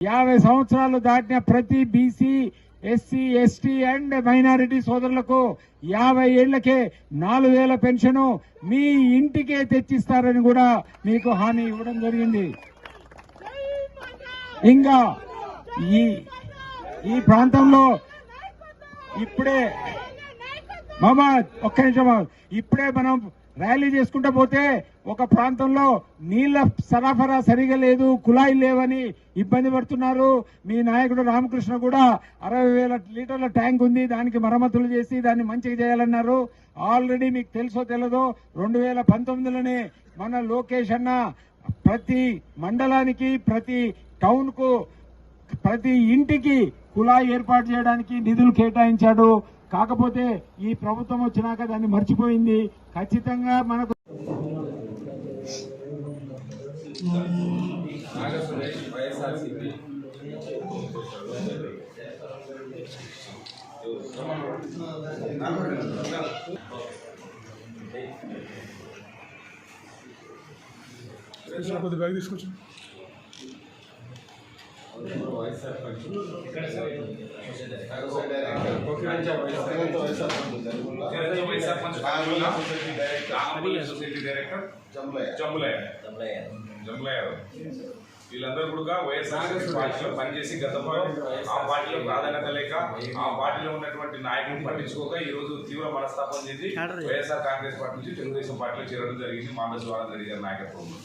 50 సంవత్సరాలు దాటిన ప్రతి BC, SC, ST and minority సోదరులకు 50 ఏళ్లకే 4000 పెన్షన్ మీ ఇంటికే తెచ్చిస్తారని కూడా మీకు హామీ ఇవ్వడం జరిగింది. ఇంకా ఈ ప్రాంతంలో ఇప్పుడే ఒక్క నిమిషం, ఇప్పుడే మనం ర్యాలీ చేసుకుంటూ పోతే ఒక ప్రాంతంలో నీళ్ల సరఫరా సరిగా లేదు, కుళాయిలు లేవని ఇబ్బంది పడుతున్నారు. మీ నాయకుడు రామకృష్ణ కూడా 60,000 లీటర్ల ట్యాంక్ ఉంది, దానికి మరమ్మతులు చేసి దాన్ని మంచిగా చేయాలన్నారు. ఆల్రెడీ మీకు తెలుసో తెలదో 2019లోనే మన లోకేష్ అన్న ప్రతి మండలానికి, ప్రతి టౌన్ కు, ప్రతి ఇంటికి కుళాయి ఏర్పాటు చేయడానికి నిధులు కేటాయించాడు. కాకపోతే ఈ ప్రభుత్వం వచ్చినాక దాన్ని మర్చిపోయింది. ఖచ్చితంగా మనకు కొద్ది బ్యాగ్ తీసుకొచ్చు. వీళ్ళందరూ కూడా వైఎస్ఆర్ పార్టీలో పనిచేసి గత ఆ పార్టీలో ప్రాధాన్యత లేక ఆ పార్టీలో ఉన్నటువంటి నాయకులను పట్టించుకోక ఈ రోజు తీవ్ర మనస్తాపం చెంది వైఎస్ఆర్ కాంగ్రెస్ పార్టీ నుంచి తెలుగుదేశం పార్టీలో చేరడం జరిగింది. మాండస్ వారందరి గారి నాయకత్వంలో.